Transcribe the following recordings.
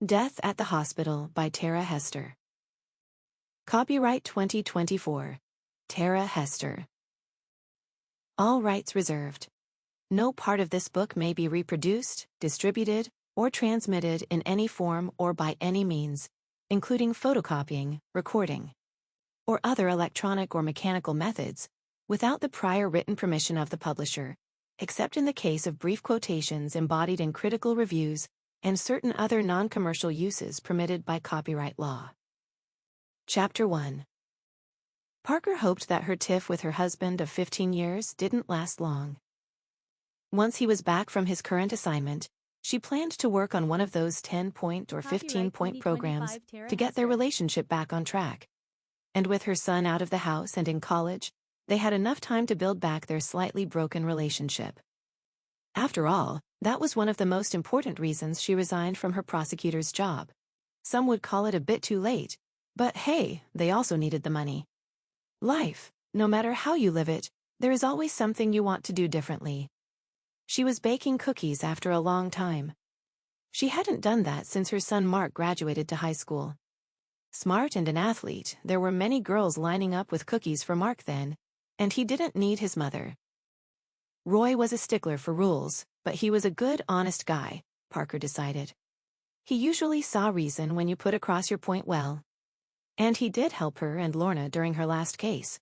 Death at the Hospital by Tara Hester. Copyright 2024. Tara Hester. All rights reserved. No part of this book may be reproduced, distributed, or transmitted in any form or by any means, including photocopying, recording, or other electronic or mechanical methods, without the prior written permission of the publisher, except in the case of brief quotations embodied in critical reviews and certain other non-commercial uses permitted by copyright law. Chapter 1. Parker hoped that her tiff with her husband of 15 years didn't last long. Once he was back from his current assignment, she planned to work on one of those 10-point or 15-point programs to get their relationship back on track. And with her son out of the house and in college, they had enough time to build back their slightly broken relationship. After all, that was one of the most important reasons she resigned from her prosecutor's job. Some would call it a bit too late, but hey, they also needed the money. Life, no matter how you live it, there is always something you want to do differently. She was baking cookies after a long time. She hadn't done that since her son Mark graduated to high school. Smart and an athlete, there were many girls lining up with cookies for Mark then, and he didn't need his mother. Roy was a stickler for rules, but he was a good, honest guy, Parker decided. He usually saw reason when you put across your point well. And he did help her and Lorna during her last case.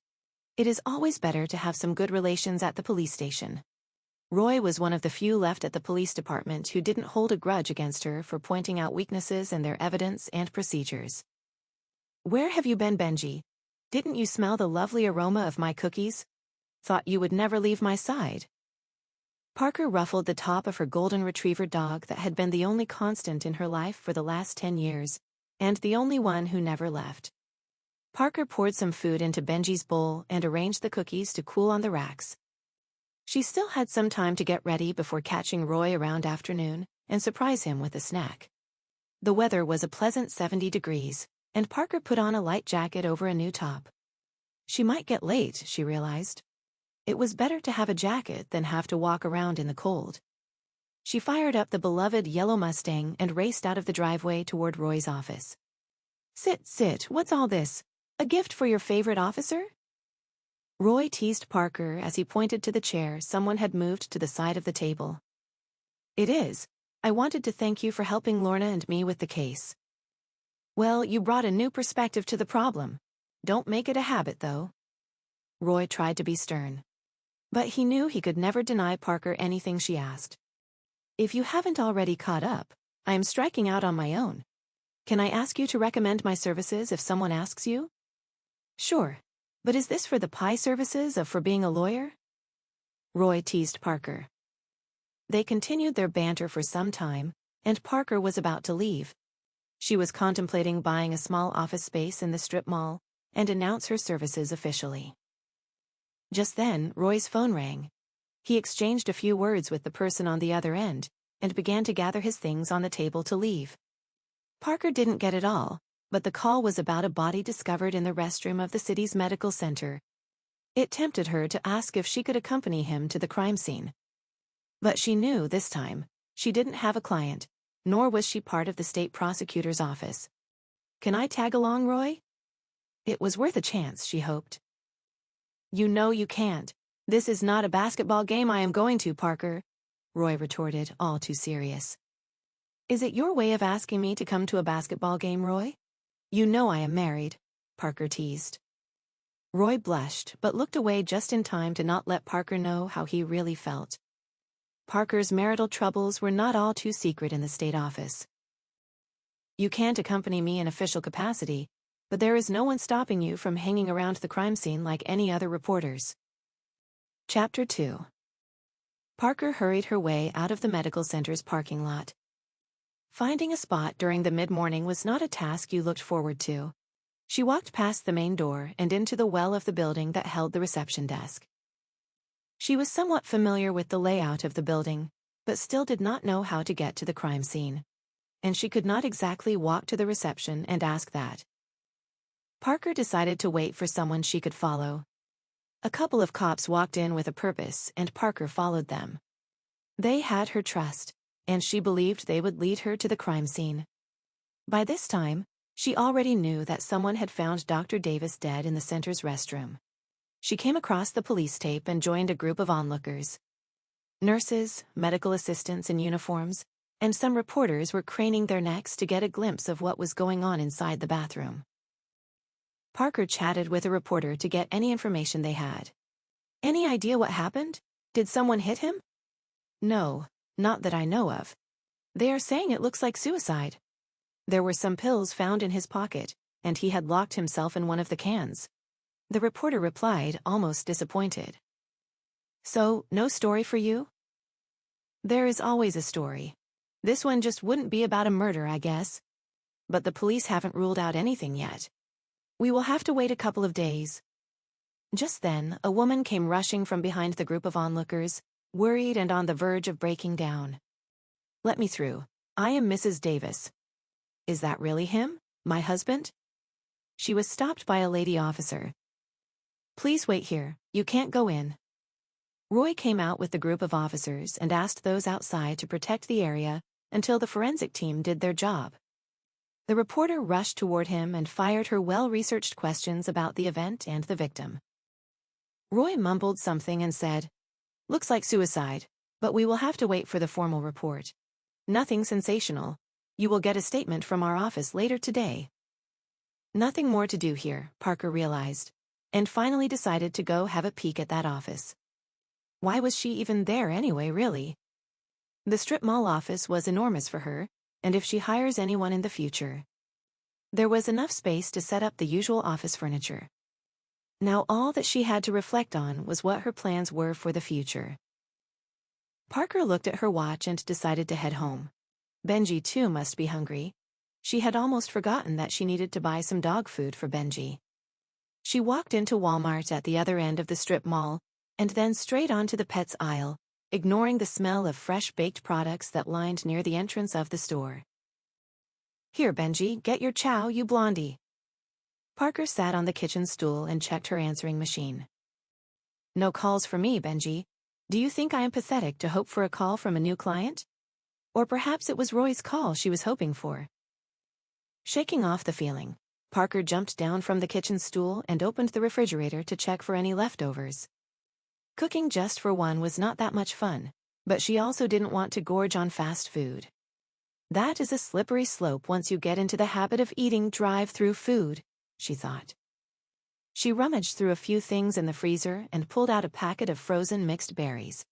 It is always better to have some good relations at the police station. Roy was one of the few left at the police department who didn't hold a grudge against her for pointing out weaknesses in their evidence and procedures. "Where have you been, Benji? Didn't you smell the lovely aroma of my cookies? Thought you would never leave my side." Parker ruffled the top of her golden retriever dog that had been the only constant in her life for the last 10 years, and the only one who never left. Parker poured some food into Benji's bowl and arranged the cookies to cool on the racks. She still had some time to get ready before catching Roy around afternoon and surprise him with a snack. The weather was a pleasant 70 degrees, and Parker put on a light jacket over a new top. She might get late, she realized. It was better to have a jacket than have to walk around in the cold. She fired up the beloved yellow Mustang and raced out of the driveway toward Roy's office. Sit, what's all this? A gift for your favorite officer?" Roy teased Parker as he pointed to the chair someone had moved to the side of the table. "It is. I wanted to thank you for helping Lorna and me with the case." "Well, you brought a new perspective to the problem. Don't make it a habit, though." Roy tried to be stern. But he knew he could never deny Parker anything she asked. "If you haven't already caught up, I am striking out on my own. Can I ask you to recommend my services if someone asks you?" "Sure. But is this for the pie services of for being a lawyer?" Roy teased Parker. They continued their banter for some time, and Parker was about to leave. She was contemplating buying a small office space in the strip mall and announce her services officially. Just then, Roy's phone rang. He exchanged a few words with the person on the other end, and began to gather his things on the table to leave. Parker didn't get it all, but the call was about a body discovered in the restroom of the city's medical center. It tempted her to ask if she could accompany him to the crime scene. But she knew this time, she didn't have a client, nor was she part of the state prosecutor's office. "Can I tag along, Roy?" It was worth a chance, she hoped. "You know you can't. This is not a basketball game I am going to, Parker," Roy retorted, all too serious. "Is it your way of asking me to come to a basketball game, Roy? You know I am married," Parker teased. Roy blushed, but looked away just in time to not let Parker know how he really felt. Parker's marital troubles were not all too secret in the state office. "You can't accompany me in official capacity, but there is no one stopping you from hanging around the crime scene like any other reporters." Chapter 2. Parker hurried her way out of the medical center's parking lot. Finding a spot during the mid-morning was not a task you looked forward to. She walked past the main door and into the well of the building that held the reception desk. She was somewhat familiar with the layout of the building, but still did not know how to get to the crime scene. And she could not exactly walk to the reception and ask that. Parker decided to wait for someone she could follow. A couple of cops walked in with a purpose, and Parker followed them. They had her trust, and she believed they would lead her to the crime scene. By this time, she already knew that someone had found Dr. Davis dead in the center's restroom. She came across the police tape and joined a group of onlookers. Nurses, medical assistants in uniforms, and some reporters were craning their necks to get a glimpse of what was going on inside the bathroom. Parker chatted with a reporter to get any information they had. "Any idea what happened? Did someone hit him?" "No, not that I know of. They are saying it looks like suicide. There were some pills found in his pocket, and he had locked himself in one of the cans." The reporter replied, almost disappointed. "So, no story for you?" "There is always a story. This one just wouldn't be about a murder, I guess. But the police haven't ruled out anything yet. We will have to wait a couple of days." Just then, a woman came rushing from behind the group of onlookers, worried and on the verge of breaking down. "Let me through. I am Mrs. Davis." "Is that really him? My husband?" She was stopped by a lady officer. "Please wait here. You can't go in." Roy came out with the group of officers and asked those outside to protect the area until the forensic team did their job. The reporter rushed toward him and fired her well-researched questions about the event and the victim. Roy mumbled something and said, "Looks like suicide, but we will have to wait for the formal report. Nothing sensational. You will get a statement from our office later today." Nothing more to do here, Parker realized, and finally decided to go have a peek at that office. Why was she even there anyway, really? The strip mall office was enormous for her, and if she hires anyone in the future, there was enough space to set up the usual office furniture. Now all that she had to reflect on was what her plans were for the future. Parker looked at her watch and decided to head home. Benji too must be hungry. She had almost forgotten that she needed to buy some dog food for Benji. She walked into Walmart at the other end of the strip mall, and then straight onto the pets aisle, ignoring the smell of fresh baked products that lined near the entrance of the store. "Here, Benji, get your chow, you blondie." Parker sat on the kitchen stool and checked her answering machine. "No calls for me, Benji. Do you think I am pathetic to hope for a call from a new client? Or perhaps it was Roy's call she was hoping for." Shaking off the feeling, Parker jumped down from the kitchen stool and opened the refrigerator to check for any leftovers. Cooking just for one was not that much fun, but she also didn't want to gorge on fast food. That is a slippery slope once you get into the habit of eating drive-through food, she thought. She rummaged through a few things in the freezer and pulled out a packet of frozen mixed berries.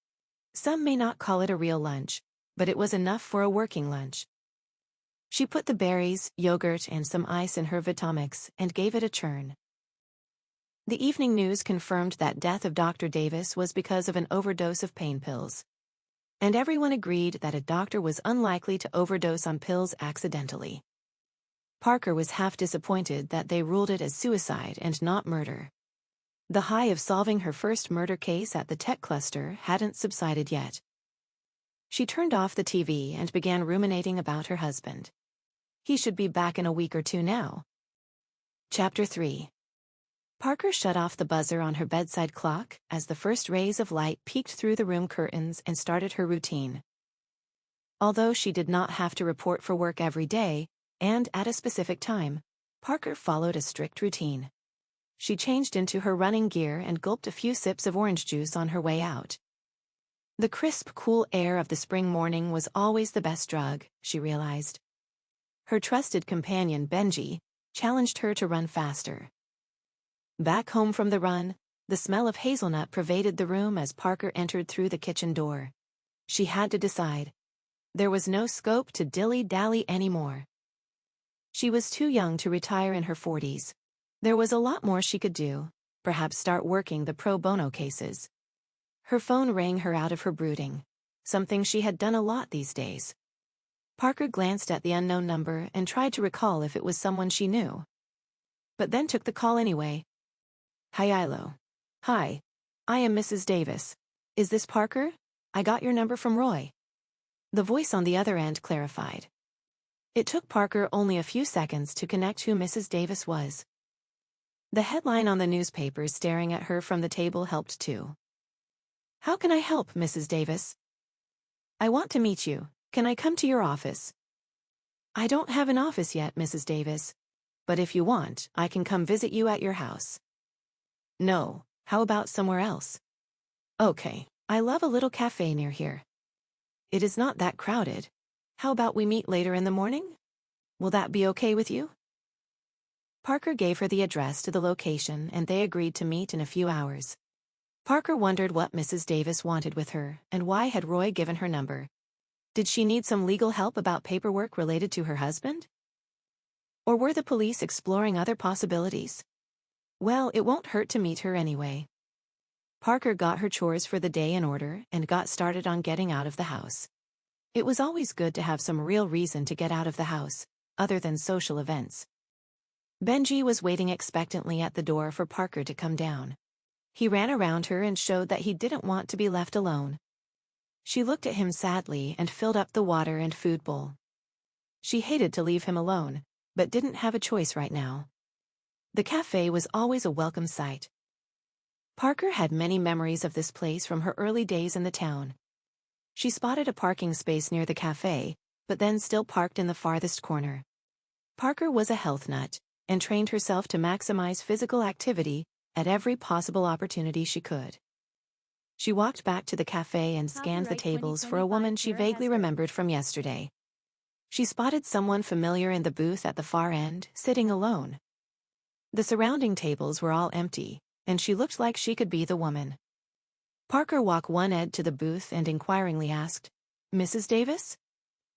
Some may not call it a real lunch, but it was enough for a working lunch. She put the berries, yogurt, and some ice in her Vitamix and gave it a churn. The evening news confirmed that death of Dr. Davis was because of an overdose of pain pills. And everyone agreed that a doctor was unlikely to overdose on pills accidentally. Parker was half disappointed that they ruled it as suicide and not murder. The high of solving her first murder case at the tech cluster hadn't subsided yet. She turned off the TV and began ruminating about her husband. He should be back in a week or two now. Chapter 3. Parker shut off the buzzer on her bedside clock as the first rays of light peeked through the room curtains and started her routine. Although she did not have to report for work every day, and at a specific time, Parker followed a strict routine. She changed into her running gear and gulped a few sips of orange juice on her way out. The crisp, cool air of the spring morning was always the best drug, she realized. Her trusted companion, Benji, challenged her to run faster. Back home from the run, the smell of hazelnut pervaded the room as Parker entered through the kitchen door. She had to decide. There was no scope to dilly-dally anymore. She was too young to retire in her 40s. There was a lot more she could do, perhaps start working the pro bono cases. Her phone rang her out of her brooding, something she had done a lot these days. Parker glanced at the unknown number and tried to recall if it was someone she knew. But then took the call anyway. "Hi. Hi. I am Mrs. Davis. Is this Parker? I got your number from Roy." The voice on the other end clarified. It took Parker only a few seconds to connect who Mrs. Davis was. The headline on the newspaper staring at her from the table helped too. "How can I help, Mrs. Davis?" "I want to meet you. Can I come to your office?" I don't have an office yet, Mrs. Davis. But if you want, I can come visit you at your house. No, how about somewhere else? Okay, I love a little cafe near here. It is not that crowded. How about we meet later in the morning? Will that be okay with you? Parker gave her the address to the location and they agreed to meet in a few hours. Parker wondered what Mrs. Davis wanted with her and why had Roy given her number. Did she need some legal help about paperwork related to her husband? Or were the police exploring other possibilities? Well, it won't hurt to meet her anyway. Parker got her chores for the day in order and got started on getting out of the house. It was always good to have some real reason to get out of the house, other than social events. Benji was waiting expectantly at the door for Parker to come down. He ran around her and showed that he didn't want to be left alone. She looked at him sadly and filled up the water and food bowl. She hated to leave him alone, but didn't have a choice right now. The cafe was always a welcome sight. Parker had many memories of this place from her early days in the town. She spotted a parking space near the cafe, but then still parked in the farthest corner. Parker was a health nut and trained herself to maximize physical activity at every possible opportunity she could. She walked back to the cafe and scanned the tables for a woman she vaguely remembered from yesterday. She spotted someone familiar in the booth at the far end, sitting alone. The surrounding tables were all empty, and she looked like she could be the woman. Parker walked one end to the booth and inquiringly asked, "Mrs. Davis?"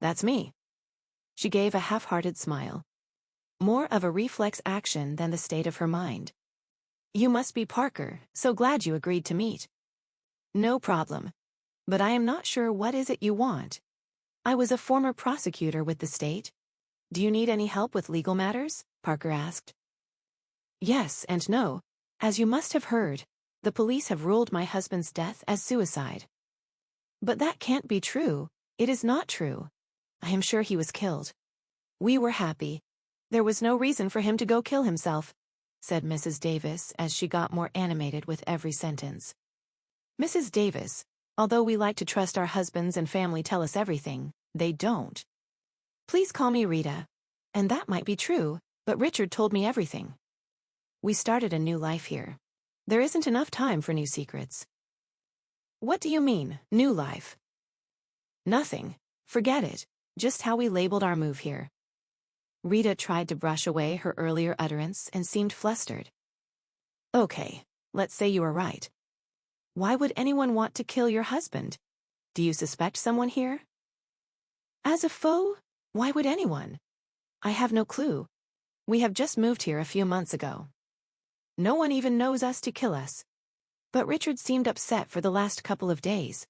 "That's me." She gave a half-hearted smile. More of a reflex action than the state of her mind. "You must be Parker, so glad you agreed to meet." "No problem. But I am not sure what is it you want. I was a former prosecutor with the state. Do you need any help with legal matters?" Parker asked. "Yes and no. As you must have heard, the police have ruled my husband's death as suicide." "But that can't be true. It is not true. I am sure he was killed. We were happy. There was no reason for him to go kill himself," said Mrs. Davis as she got more animated with every sentence. "Mrs. Davis, although we like to trust our husbands and family tell us everything, they don't. Please call me Rita. And that might be true, but Richard told me everything. We started a new life here. There isn't enough time for new secrets." "What do you mean, new life?" "Nothing. Forget it. Just how we labeled our move here." Rita tried to brush away her earlier utterance and seemed flustered. "Okay, let's say you are right. Why would anyone want to kill your husband? Do you suspect someone here?" "As a foe? Why would anyone? I have no clue. We have just moved here a few months ago. No one even knows us to kill us. But Richard seemed upset for the last couple of days."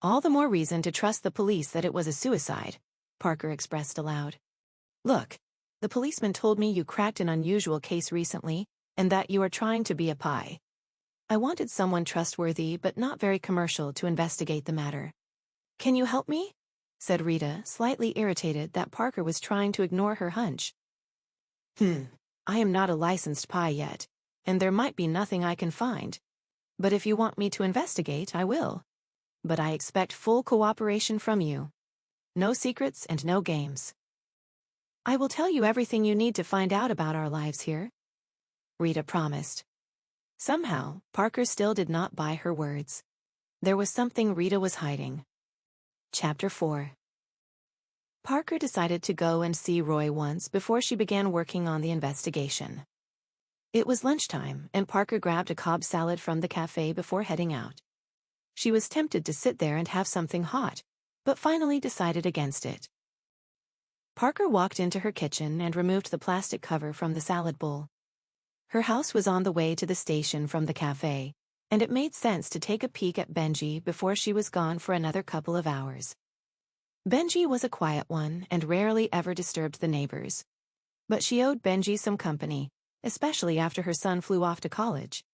"All the more reason to trust the police that it was a suicide," Parker expressed aloud. "Look, the policeman told me you cracked an unusual case recently, and that you are trying to be a pie. I wanted someone trustworthy but not very commercial to investigate the matter. Can you help me?" said Rita, slightly irritated that Parker was trying to ignore her hunch. I am not a licensed pie yet, and there might be nothing I can find. But if you want me to investigate, I will. But I expect full cooperation from you. No secrets and no games." "I will tell you everything you need to find out about our lives here," Rita promised. Somehow, Parker still did not buy her words. There was something Rita was hiding. Chapter 4. Parker decided to go and see Roy once before she began working on the investigation. It was lunchtime, and Parker grabbed a Cobb salad from the cafe before heading out. She was tempted to sit there and have something hot, but finally decided against it. Parker walked into her kitchen and removed the plastic cover from the salad bowl. Her house was on the way to the station from the cafe, and it made sense to take a peek at Benji before she was gone for another couple of hours. Benji was a quiet one and rarely ever disturbed the neighbors. But she owed Benji some company, especially after her son flew off to college.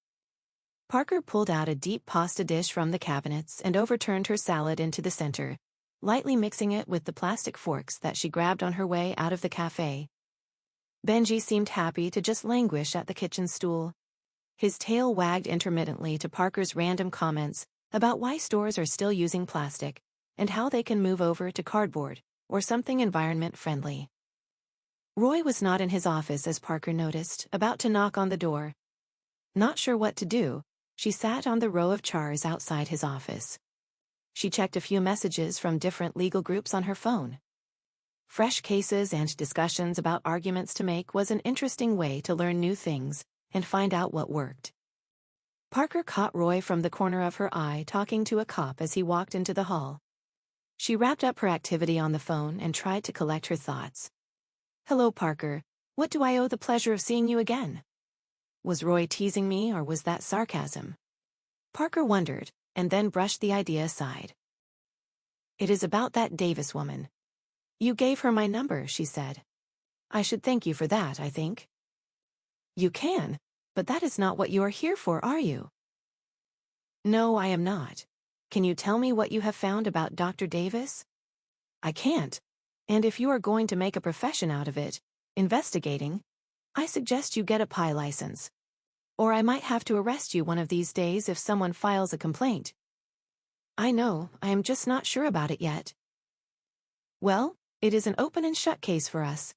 Parker pulled out a deep pasta dish from the cabinets and overturned her salad into the center, lightly mixing it with the plastic forks that she grabbed on her way out of the cafe. Benji seemed happy to just languish at the kitchen stool. His tail wagged intermittently to Parker's random comments about why stores are still using plastic and how they can move over to cardboard or something environment-friendly. Roy was not in his office as Parker noticed, about to knock on the door. Not sure what to do, she sat on the row of chairs outside his office. She checked a few messages from different legal groups on her phone. Fresh cases and discussions about arguments to make was an interesting way to learn new things and find out what worked. Parker caught Roy from the corner of her eye talking to a cop as he walked into the hall. She wrapped up her activity on the phone and tried to collect her thoughts. "Hello, Parker. What do I owe the pleasure of seeing you again?" Was Roy teasing me or was that sarcasm? Parker wondered, and then brushed the idea aside. "It is about that Davis woman. You gave her my number," she said. "I should thank you for that, I think." "You can, but that is not what you are here for, are you?" "No, I am not. Can you tell me what you have found about Dr. Davis?" "I can't. And if you are going to make a profession out of it, investigating, I suggest you get a PI license. Or I might have to arrest you one of these days if someone files a complaint." "I know, I am just not sure about it yet." "Well, it is an open and shut case for us.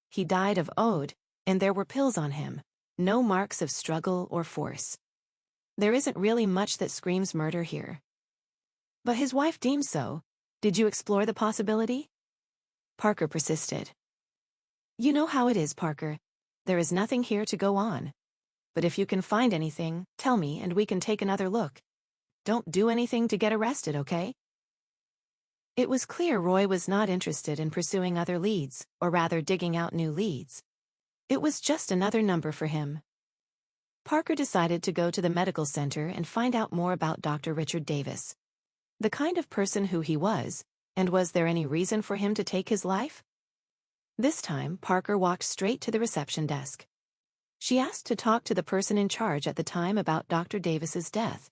He died of OD, and there were pills on him, no marks of struggle or force. There isn't really much that screams murder here." "But his wife deems so. Did you explore the possibility?" Parker persisted. "You know how it is, Parker. There is nothing here to go on. But if you can find anything, tell me and we can take another look. Don't do anything to get arrested, okay?" It was clear Roy was not interested in pursuing other leads, or rather digging out new leads. It was just another number for him. Parker decided to go to the medical center and find out more about Dr. Richard Davis. The kind of person who he was, and was there any reason for him to take his life? This time, Parker walked straight to the reception desk. She asked to talk to the person in charge at the time about Dr. Davis's death.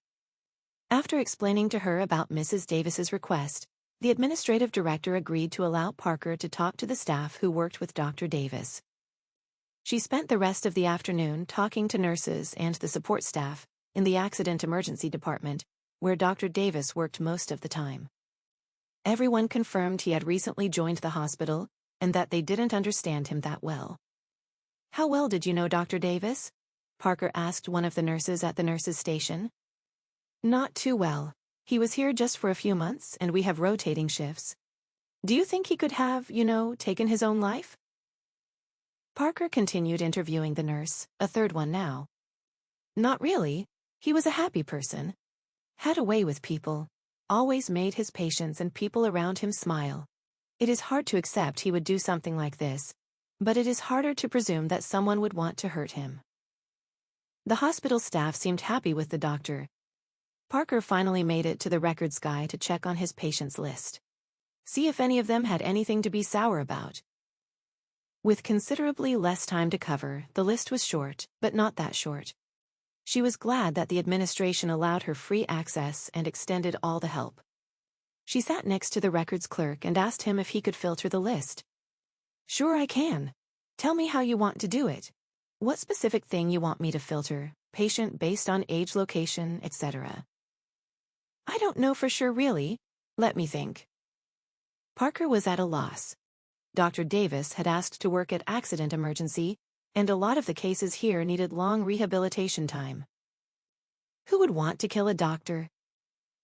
After explaining to her about Mrs. Davis's request, the administrative director agreed to allow Parker to talk to the staff who worked with Dr. Davis. She spent the rest of the afternoon talking to nurses and the support staff in the accident emergency department, where Dr. Davis worked most of the time. Everyone confirmed he had recently joined the hospital and that they didn't understand him that well. "How well did you know Dr. Davis?" Parker asked one of the nurses at the nurses' station. "Not too well. He was here just for a few months, and we have rotating shifts. Do you think he could have, taken his own life?" Parker continued interviewing the nurse, a third one now. "Not really. He was a happy person. Had a way with people. Always made his patients and people around him smile. It is hard to accept he would do something like this, but it is harder to presume that someone would want to hurt him." The hospital staff seemed happy with the doctor. Parker finally made it to the records guy to check on his patients' list. See if any of them had anything to be sour about. With considerably less time to cover, the list was short, but not that short. She was glad that the administration allowed her free access and extended all the help. She sat next to the records clerk and asked him if he could filter the list. "Sure I can. Tell me how you want to do it. What specific thing you want me to filter, patient based on age, location, etc." "I don't know for sure really. Let me think." Parker was at a loss. Dr. Davis had asked to work at accident emergency, and a lot of the cases here needed long rehabilitation time. Who would want to kill a doctor?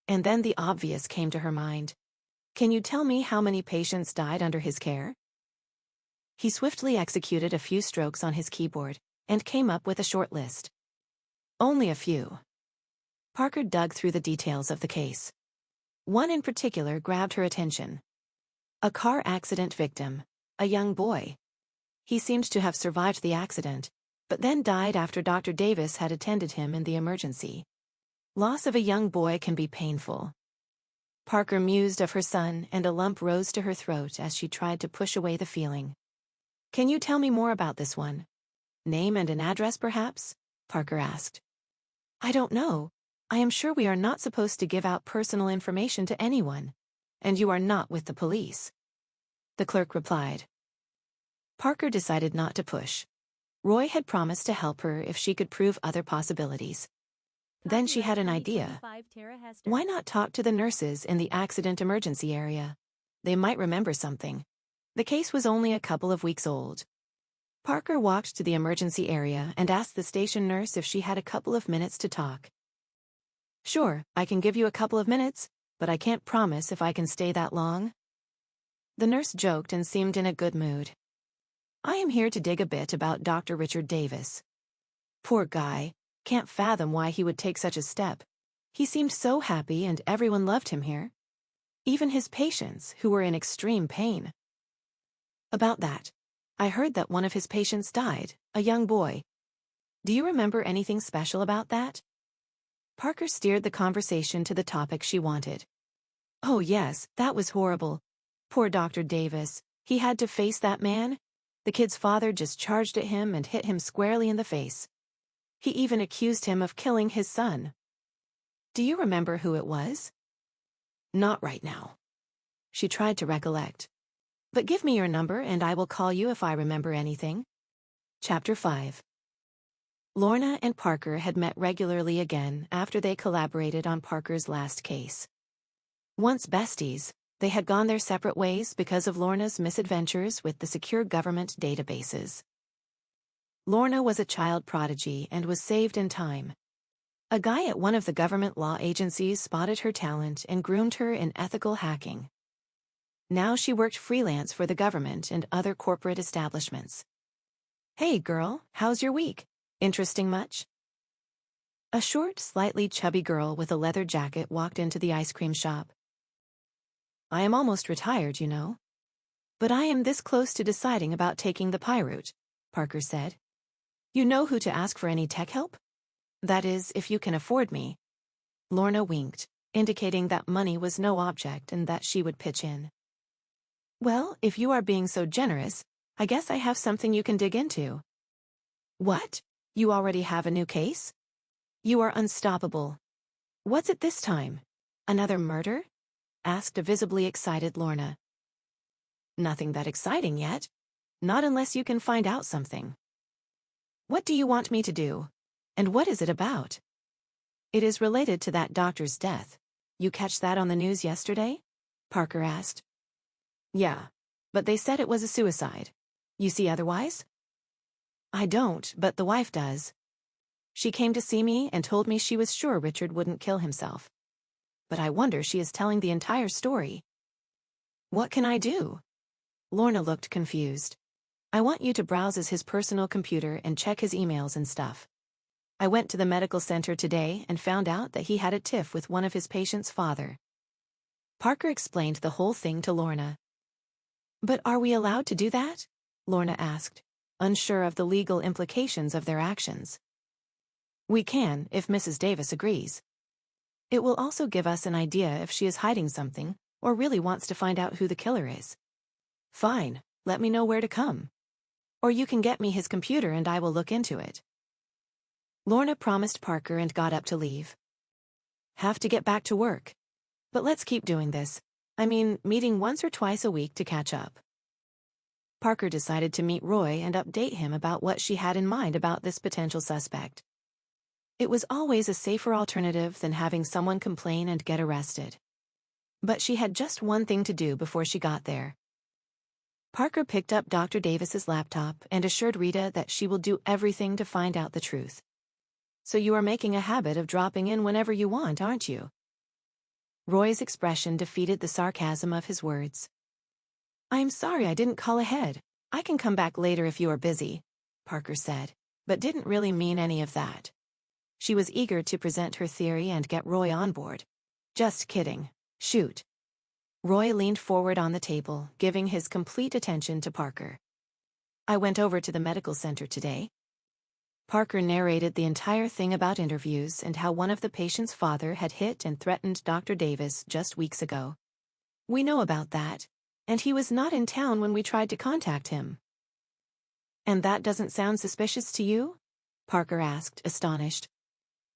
And then the obvious came to her mind. "Can you tell me how many patients died under his care?" He swiftly executed a few strokes on his keyboard and came up with a short list. "Only a few." Parker dug through the details of the case. One in particular grabbed her attention. A car accident victim, a young boy. He seemed to have survived the accident, but then died after Dr. Davis had attended him in the emergency. Loss of a young boy can be painful. Parker mused of her son, and a lump rose to her throat as she tried to push away the feeling. "Can you tell me more about this one? Name and an address, perhaps?" Parker asked. "I don't know. I am sure we are not supposed to give out personal information to anyone, and you are not with the police," the clerk replied. Parker decided not to push. Roy had promised to help her if she could prove other possibilities. Then she had an idea. Why not talk to the nurses in the accident emergency area? They might remember something. The case was only a couple of weeks old. Parker walked to the emergency area and asked the station nurse if she had a couple of minutes to talk. "Sure, I can give you a couple of minutes, but I can't promise if I can stay that long." The nurse joked and seemed in a good mood. "I am here to dig a bit about Dr. Richard Davis. Poor guy, can't fathom why he would take such a step. He seemed so happy and everyone loved him here. Even his patients, who were in extreme pain. About that, I heard that one of his patients died, a young boy. Do you remember anything special about that?" Parker steered the conversation to the topic she wanted. "Oh yes, that was horrible. Poor Dr. Davis, he had to face that man. The kid's father just charged at him and hit him squarely in the face. He even accused him of killing his son." "Do you remember who it was?" "Not right now." She tried to recollect. "But give me your number and I will call you if I remember anything." Chapter 5. Lorna and Parker had met regularly again after they collaborated on Parker's last case. Once besties, they had gone their separate ways because of Lorna's misadventures with the secure government databases. Lorna was a child prodigy and was saved in time. A guy at one of the government law agencies spotted her talent and groomed her in ethical hacking. Now she worked freelance for the government and other corporate establishments. "Hey girl, how's your week? Interesting much?" A short, slightly chubby girl with a leather jacket walked into the ice cream shop. "I am almost retired, you know. But I am this close to deciding about taking the pie route," Parker said. "You know who to ask for any tech help? That is, if you can afford me." Lorna winked, indicating that money was no object and that she would pitch in. "Well, if you are being so generous, I guess I have something you can dig into." "What? You already have a new case? You are unstoppable. What's it this time? Another murder?" asked a visibly excited Lorna. "Nothing that exciting yet. Not unless you can find out something." "What do you want me to do? And what is it about?" "It is related to that doctor's death. You catch that on the news yesterday?" Parker asked. "Yeah, but they said it was a suicide. You see otherwise?" "I don't, but the wife does. She came to see me and told me she was sure Richard wouldn't kill himself. But I wonder she is telling the entire story." "What can I do?" Lorna looked confused. "I want you to browse his personal computer and check his emails and stuff. I went to the medical center today and found out that he had a tiff with one of his patient's father." Parker explained the whole thing to Lorna. "But are we allowed to do that?" Lorna asked, unsure of the legal implications of their actions. "We can, if Mrs. Davis agrees. It will also give us an idea if she is hiding something or really wants to find out who the killer is." "Fine, let me know where to come. Or you can get me his computer and I will look into it." Lorna promised Parker and got up to leave. "Have to get back to work. But let's keep doing this. I mean, meeting once or twice a week to catch up." Parker decided to meet Roy and update him about what she had in mind about this potential suspect. It was always a safer alternative than having someone complain and get arrested. But she had just one thing to do before she got there. Parker picked up Dr. Davis's laptop and assured Rita that she will do everything to find out the truth. "So you are making a habit of dropping in whenever you want, aren't you?" Roy's expression defeated the sarcasm of his words. "I'm sorry I didn't call ahead. I can come back later if you are busy," Parker said, but didn't really mean any of that. She was eager to present her theory and get Roy on board. "Just kidding. Shoot." Roy leaned forward on the table, giving his complete attention to Parker. "I went over to the medical center today." Parker narrated the entire thing about interviews and how one of the patient's father had hit and threatened Dr. Davis just weeks ago. "We know about that, and he was not in town when we tried to contact him." "And that doesn't sound suspicious to you?" Parker asked, astonished.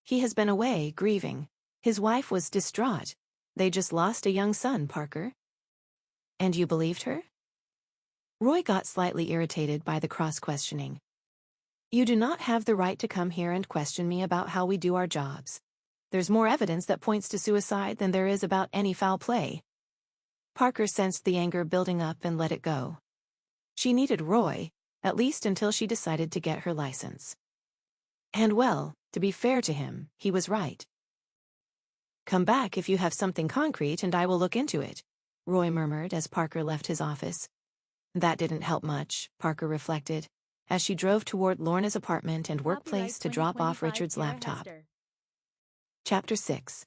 "He has been away, grieving. His wife was distraught. They just lost a young son, Parker." "And you believed her?" Roy got slightly irritated by the cross-questioning. "You do not have the right to come here and question me about how we do our jobs. There's more evidence that points to suicide than there is about any foul play." Parker sensed the anger building up and let it go. She needed Roy, at least until she decided to get her license. And well, to be fair to him, he was right. "Come back if you have something concrete and I will look into it," Roy murmured as Parker left his office. That didn't help much, Parker reflected, as she drove toward Lorna's apartment and workplace to drop off Richard's laptop. Chapter 6.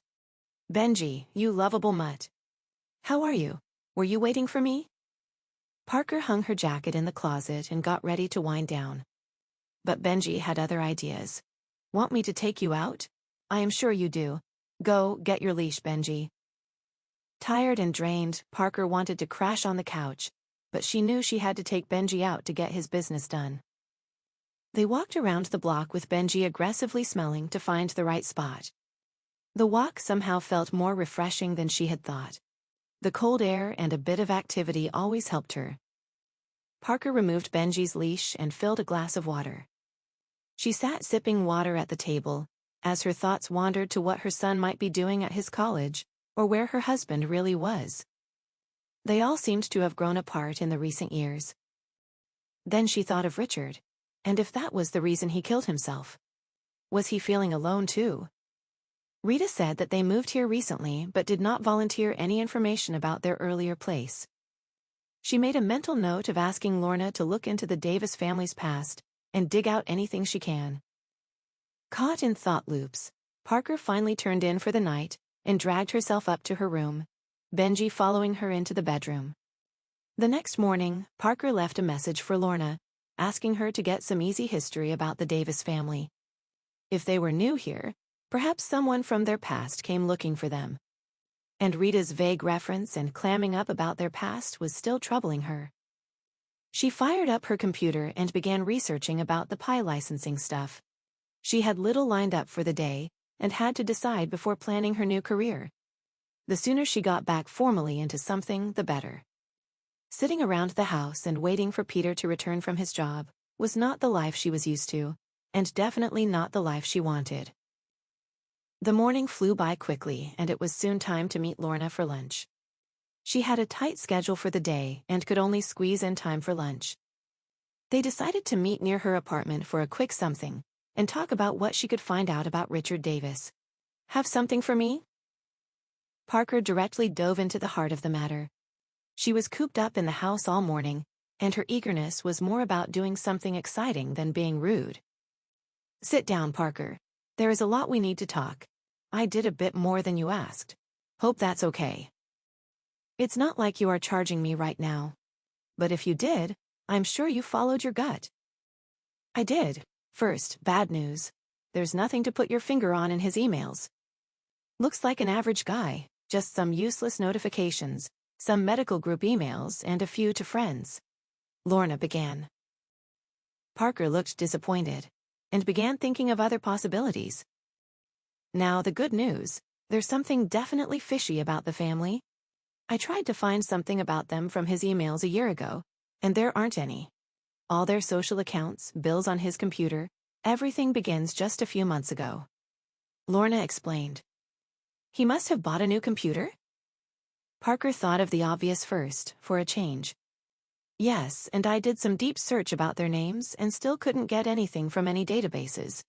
"Benji, you lovable mutt. How are you? Were you waiting for me?" Parker hung her jacket in the closet and got ready to wind down. But Benji had other ideas. "Want me to take you out? I am sure you do. Go, get your leash, Benji." Tired and drained, Parker wanted to crash on the couch, but she knew she had to take Benji out to get his business done. They walked around the block with Benji aggressively smelling to find the right spot. The walk somehow felt more refreshing than she had thought. The cold air and a bit of activity always helped her. Parker removed Benji's leash and filled a glass of water. She sat sipping water at the table, as her thoughts wandered to what her son might be doing at his college, or where her husband really was. They all seemed to have grown apart in the recent years. Then she thought of Richard, and if that was the reason he killed himself. Was he feeling alone too? Rita said that they moved here recently but did not volunteer any information about their earlier place. She made a mental note of asking Lorna to look into the Davis family's past and dig out anything she can. Caught in thought loops, Parker finally turned in for the night and dragged herself up to her room, Benji following her into the bedroom. The next morning, Parker left a message for Lorna, asking her to get some easy history about the Davis family. If they were new here, perhaps someone from their past came looking for them. And Rita's vague reference and clamming up about their past was still troubling her. She fired up her computer and began researching about the pie licensing stuff. She had little lined up for the day and had to decide before planning her new career. The sooner she got back formally into something, the better. Sitting around the house and waiting for Peter to return from his job was not the life she was used to, and definitely not the life she wanted. The morning flew by quickly, and it was soon time to meet Lorna for lunch. She had a tight schedule for the day and could only squeeze in time for lunch. They decided to meet near her apartment for a quick something and talk about what she could find out about Richard Davis. "Have something for me?" Parker directly dove into the heart of the matter. She was cooped up in the house all morning, and her eagerness was more about doing something exciting than being rude. "Sit down, Parker. There is a lot we need to talk. I did a bit more than you asked. Hope that's okay. It's not like you are charging me right now. But if you did, I'm sure you followed your gut." "I did. First, bad news. There's nothing to put your finger on in his emails. Looks like an average guy, just some useless notifications, some medical group emails, and a few to friends," Lorna began. Parker looked disappointed and began thinking of other possibilities. "Now the good news, there's something definitely fishy about the family. I tried to find something about them from his emails a year ago, and there aren't any. All their social accounts, bills on his computer, everything begins just a few months ago," Lorna explained. "He must have bought a new computer?" Parker thought of the obvious first, for a change. "Yes, and I did some deep search about their names and still couldn't get anything from any databases.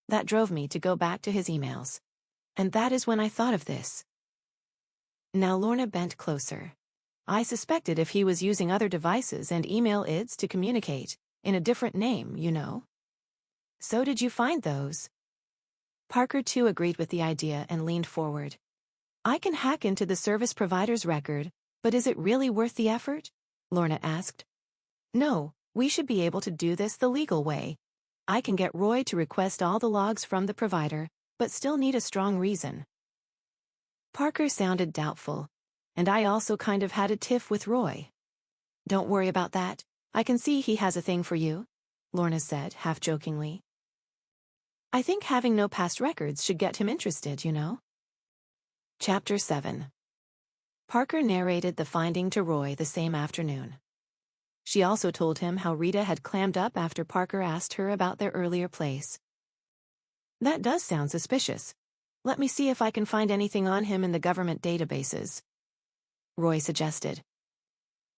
That drove me to go back to his emails. And that is when I thought of this." Now Lorna bent closer. "I suspected if he was using other devices and email IDs to communicate, in a different name, you know." "So did you find those?" Parker too agreed with the idea and leaned forward. "I can hack into the service provider's record, but is it really worth the effort?" Lorna asked. "No, we should be able to do this the legal way. I can get Roy to request all the logs from the provider, but still need a strong reason." Parker sounded doubtful, and I also kind of had a tiff with Roy. "Don't worry about that. I can see he has a thing for you," Lorna said, half-jokingly. "I think having no past records should get him interested, you know." Chapter 7. Parker narrated the finding to Roy the same afternoon. She also told him how Rita had clammed up after Parker asked her about their earlier place. "That does sound suspicious. Let me see if I can find anything on him in the government databases." Roy suggested.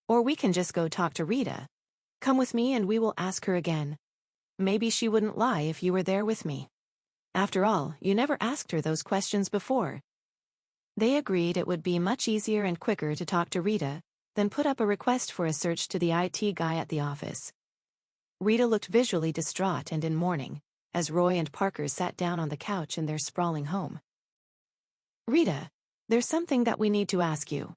Or we can just go talk to Rita. Come with me and we will ask her again. Maybe she wouldn't lie if you were there with me. After all, you never asked her those questions before. They agreed it would be much easier and quicker to talk to Rita than put up a request for a search to the IT guy at the office. Rita looked visually distraught and in mourning, as Roy and Parker sat down on the couch in their sprawling home. Rita, there's something that we need to ask you.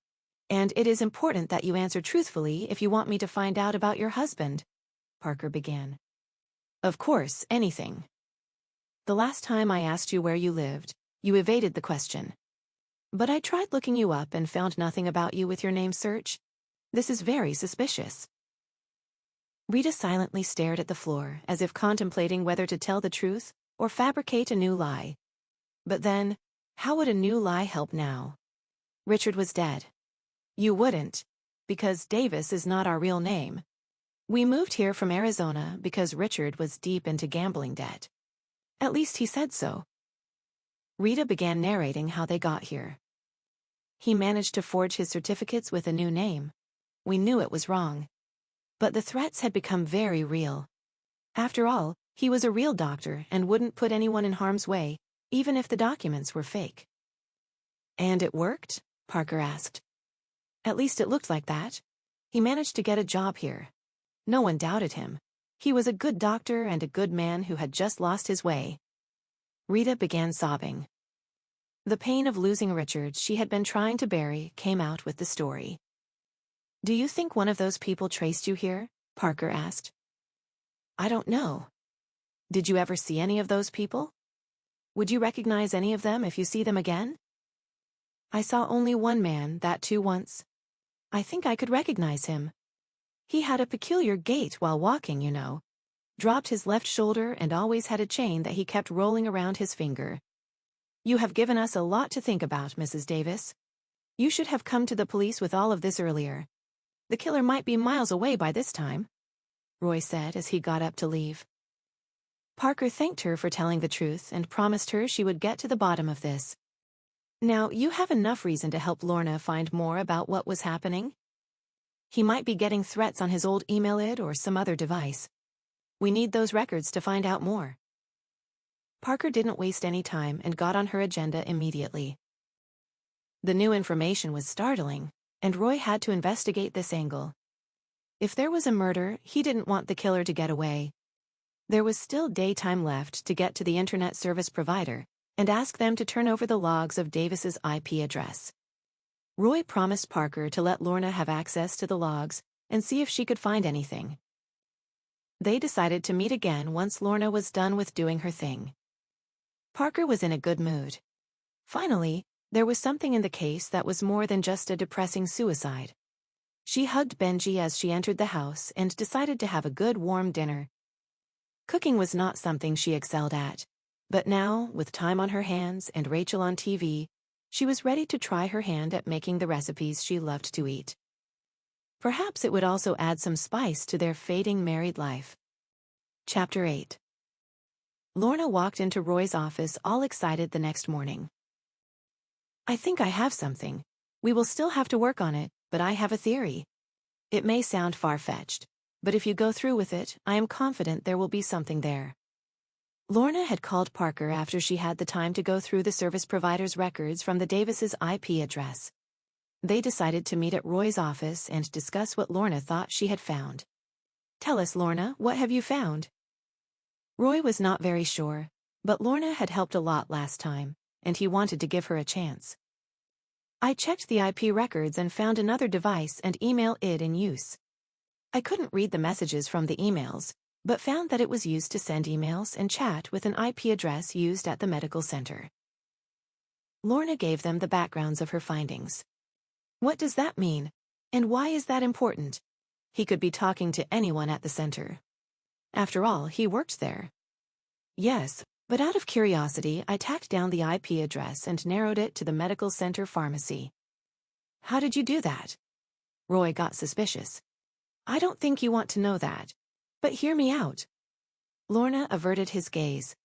And it is important that you answer truthfully if you want me to find out about your husband, Parker began. Of course, anything. The last time I asked you where you lived, you evaded the question. But I tried looking you up and found nothing about you with your name search. This is very suspicious. Rita silently stared at the floor as if contemplating whether to tell the truth or fabricate a new lie. But then, how would a new lie help now? Richard was dead. You wouldn't, because Davis is not our real name. We moved here from Arizona because Richard was deep into gambling debt. At least he said so. Rita began narrating how they got here. He managed to forge his certificates with a new name. We knew it was wrong. But the threats had become very real. After all, he was a real doctor and wouldn't put anyone in harm's way, even if the documents were fake. And it worked? Parker asked. At least it looked like that. He managed to get a job here. No one doubted him. He was a good doctor and a good man who had just lost his way. Rita began sobbing. The pain of losing Richard she had been trying to bury came out with the story. Do you think one of those people traced you here? Parker asked. I don't know. Did you ever see any of those people? Would you recognize any of them if you see them again? I saw only one man, that too once. I think I could recognize him. He had a peculiar gait while walking, you know. Dropped his left shoulder and always had a chain that he kept rolling around his finger. You have given us a lot to think about, Mrs. Davis. You should have come to the police with all of this earlier. The killer might be miles away by this time, Roy said as he got up to leave. Parker thanked her for telling the truth and promised her she would get to the bottom of this. Now, you have enough reason to help Lorna find more about what was happening. He might be getting threats on his old email ID or some other device. We need those records to find out more. Parker didn't waste any time and got on her agenda immediately. The new information was startling, and Roy had to investigate this angle. If there was a murder, he didn't want the killer to get away. There was still daytime left to get to the internet service provider and ask them to turn over the logs of Davis's IP address. Roy promised Parker to let Lorna have access to the logs and see if she could find anything. They decided to meet again once Lorna was done with doing her thing. Parker was in a good mood. Finally, there was something in the case that was more than just a depressing suicide. She hugged Benji as she entered the house and decided to have a good warm dinner. Cooking was not something she excelled at, but now, with time on her hands and Rachel on TV, she was ready to try her hand at making the recipes she loved to eat. Perhaps it would also add some spice to their fading married life. Chapter 8. Lorna walked into Roy's office all excited the next morning. I think I have something. We will still have to work on it, but I have a theory. It may sound far-fetched, but if you go through with it, I am confident there will be something there. Lorna had called Parker after she had the time to go through the service provider's records from the Davis's IP address. They decided to meet at Roy's office and discuss what Lorna thought she had found. Tell us, Lorna, what have you found? Roy was not very sure, but Lorna had helped a lot last time, and he wanted to give her a chance. I checked the IP records and found another device and email ID in use. I couldn't read the messages from the emails, but found that it was used to send emails and chat with an IP address used at the medical center. Lorna gave them the backgrounds of her findings. What does that mean? And why is that important? He could be talking to anyone at the center. After all, he worked there. Yes, but out of curiosity, I tacked down the IP address and narrowed it to the medical center pharmacy. How did you do that? Roy got suspicious. I don't think you want to know that. But hear me out. Lorna averted his gaze.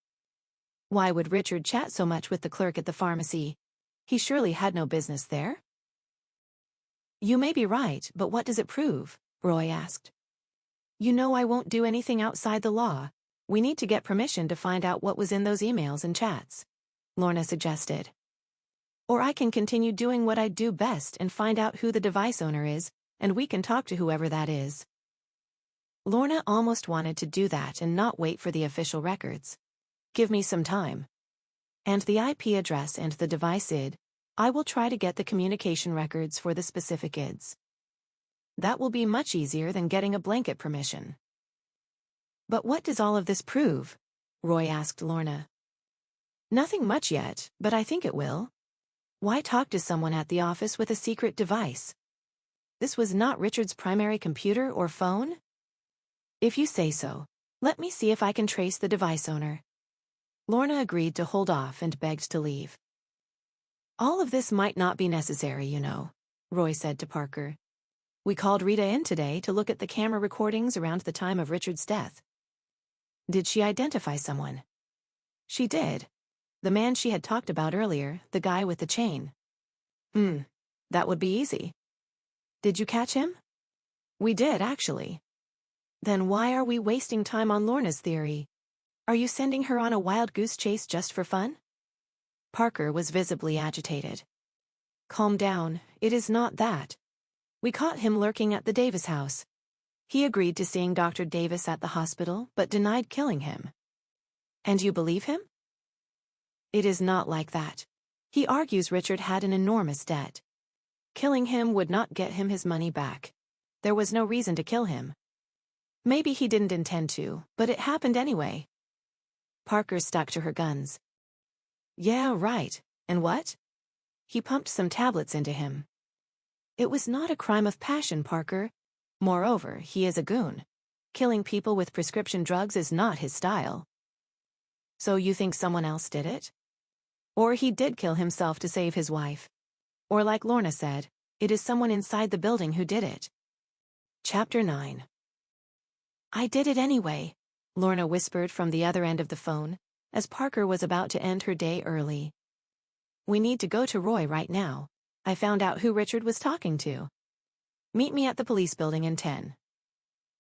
Why would Richard chat so much with the clerk at the pharmacy? He surely had no business there. You may be right, but what does it prove? Roy asked. You know I won't do anything outside the law. We need to get permission to find out what was in those emails and chats, Lorna suggested. Or I can continue doing what I do best and find out who the device owner is, and we can talk to whoever that is. Lorna almost wanted to do that and not wait for the official records. Give me some time. And the IP address and the device ID. I will try to get the communication records for the specific IDs. That will be much easier than getting a blanket permission. But what does all of this prove? Roy asked Lorna. Nothing much yet, but I think it will. Why talk to someone at the office with a secret device? This was not Richard's primary computer or phone? If you say so, let me see if I can trace the device owner. Lorna agreed to hold off and begged to leave. All of this might not be necessary, you know, Roy said to Parker. We called Rita in today to look at the camera recordings around the time of Richard's death. Did she identify someone? She did. The man she had talked about earlier, the guy with the chain. That would be easy. Did you catch him? We did, actually. Then why are we wasting time on Lorna's theory? Are you sending her on a wild goose chase just for fun? Parker was visibly agitated. Calm down, it is not that. We caught him lurking at the Davis house. He agreed to seeing Dr. Davis at the hospital, but denied killing him. And you believe him? It is not like that. He argues Richard had an enormous debt. Killing him would not get him his money back. There was no reason to kill him. Maybe he didn't intend to, but it happened anyway. Parker stuck to her guns. Yeah, right. And what? He pumped some tablets into him. It was not a crime of passion, Parker. Moreover, he is a goon. Killing people with prescription drugs is not his style. So you think someone else did it? Or he did kill himself to save his wife. Or like Lorna said, it is someone inside the building who did it. Chapter 9. I did it anyway, Lorna whispered from the other end of the phone, as Parker was about to end her day early. We need to go to Roy right now. I found out who Richard was talking to. Meet me at the police building in 10.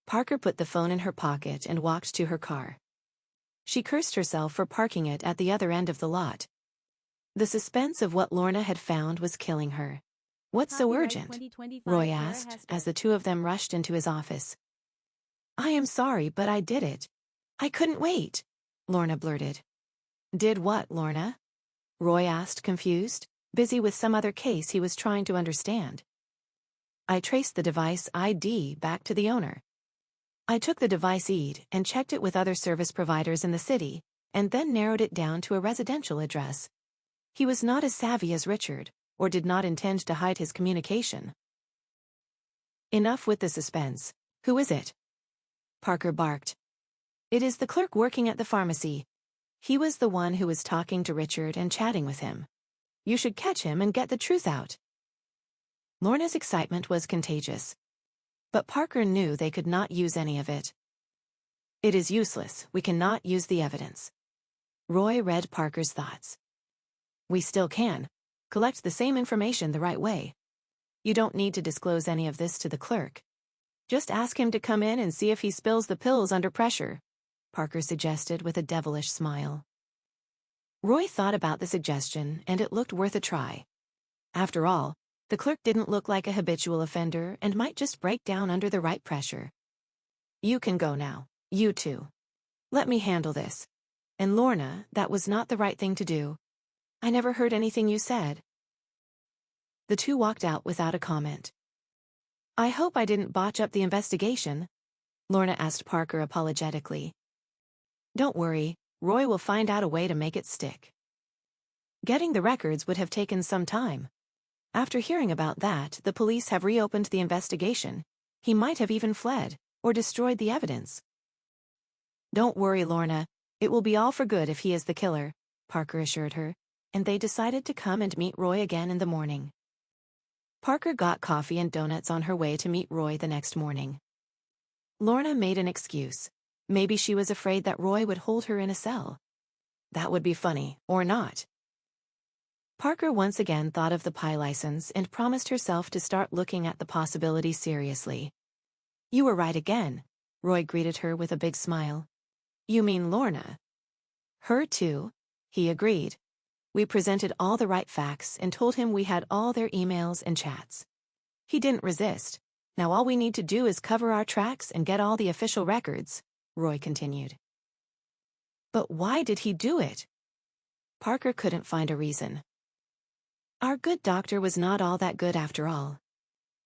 Parker put the phone in her pocket and walked to her car. She cursed herself for parking it at the other end of the lot. The suspense of what Lorna had found was killing her. What's so urgent? Roy asked, as the two of them rushed into his office. I am sorry, but I did it. I couldn't wait, Lorna blurted. Did what, Lorna? Roy asked, confused, busy with some other case he was trying to understand. I traced the device ID back to the owner. I took the device ID and checked it with other service providers in the city, and then narrowed it down to a residential address. He was not as savvy as Richard, or did not intend to hide his communication. Enough with the suspense. Who is it? Parker barked. It is the clerk working at the pharmacy. He was the one who was talking to Richard and chatting with him. You should catch him and get the truth out. Lorna's excitement was contagious. But Parker knew they could not use any of it. It is useless. We cannot use the evidence. Roy read Parker's thoughts. We still can. Collect the same information the right way. You don't need to disclose any of this to the clerk. Just ask him to come in and see if he spills the pills under pressure, Parker suggested with a devilish smile. Roy thought about the suggestion, and it looked worth a try. After all, the clerk didn't look like a habitual offender and might just break down under the right pressure. You can go now. You too. Let me handle this. And Lorna, that was not the right thing to do. I never heard anything you said. The two walked out without a comment. I hope I didn't botch up the investigation, Lorna asked Parker apologetically. Don't worry, Roy will find out a way to make it stick. Getting the records would have taken some time. After hearing about that, the police have reopened the investigation. He might have even fled, or destroyed the evidence. Don't worry, Lorna. It will be all for good if he is the killer, Parker assured her, and they decided to come and meet Roy again in the morning. Parker got coffee and donuts on her way to meet Roy the next morning. Lorna made an excuse. Maybe she was afraid that Roy would hold her in a cell. That would be funny, or not. Parker once again thought of the pie license and promised herself to start looking at the possibility seriously. "You were right again," Roy greeted her with a big smile. "You mean Lorna?" "Her too," he agreed. "We presented all the right facts and told him we had all their emails and chats. He didn't resist. Now all we need to do is cover our tracks and get all the official records," Roy continued. "But why did he do it?" Parker couldn't find a reason. Our good doctor was not all that good after all.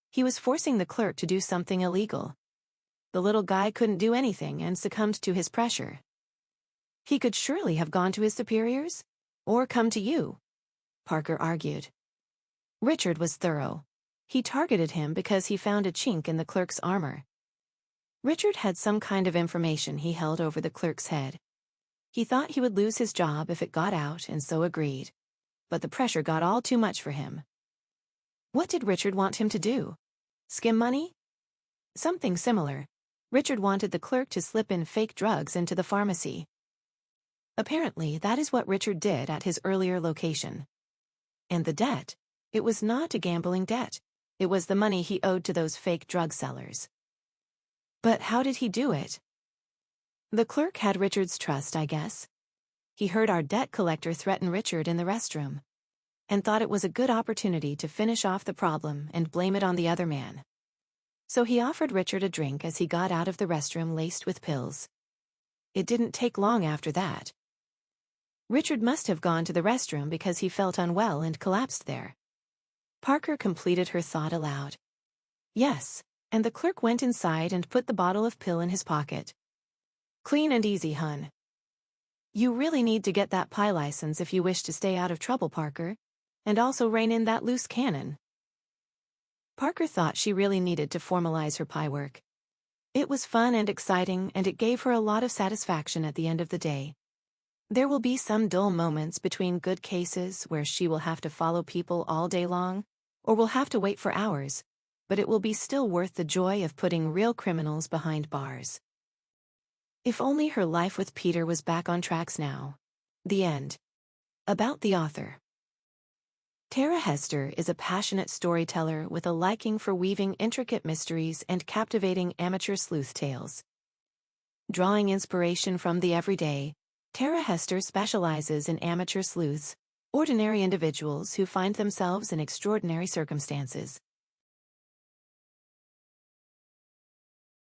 He was forcing the clerk to do something illegal. The little guy couldn't do anything and succumbed to his pressure. He could surely have gone to his superiors, or come to you, Parker argued. Richard was thorough. He targeted him because he found a chink in the clerk's armor. Richard had some kind of information he held over the clerk's head. He thought he would lose his job if it got out and so agreed. But the pressure got all too much for him. What did Richard want him to do? Skim money? Something similar. Richard wanted the clerk to slip in fake drugs into the pharmacy. Apparently, that is what Richard did at his earlier location. And the debt? It was not a gambling debt. It was the money he owed to those fake drug sellers. But how did he do it? The clerk had Richard's trust, I guess. He heard our debt collector threaten Richard in the restroom, and thought it was a good opportunity to finish off the problem and blame it on the other man. So he offered Richard a drink as he got out of the restroom laced with pills. It didn't take long after that. Richard must have gone to the restroom because he felt unwell and collapsed there. Parker completed her thought aloud. Yes, and the clerk went inside and put the bottle of pill in his pocket. Clean and easy, hun. You really need to get that pie license if you wish to stay out of trouble, Parker, and also rein in that loose cannon. Parker thought she really needed to formalize her pie work. It was fun and exciting, and it gave her a lot of satisfaction at the end of the day. There will be some dull moments between good cases where she will have to follow people all day long, or will have to wait for hours, but it will be still worth the joy of putting real criminals behind bars. If only her life with Peter was back on tracks now. The end. About the author. Tara Hester is a passionate storyteller with a liking for weaving intricate mysteries and captivating amateur sleuth tales. Drawing inspiration from the everyday, Tara Hester specializes in amateur sleuths, ordinary individuals who find themselves in extraordinary circumstances.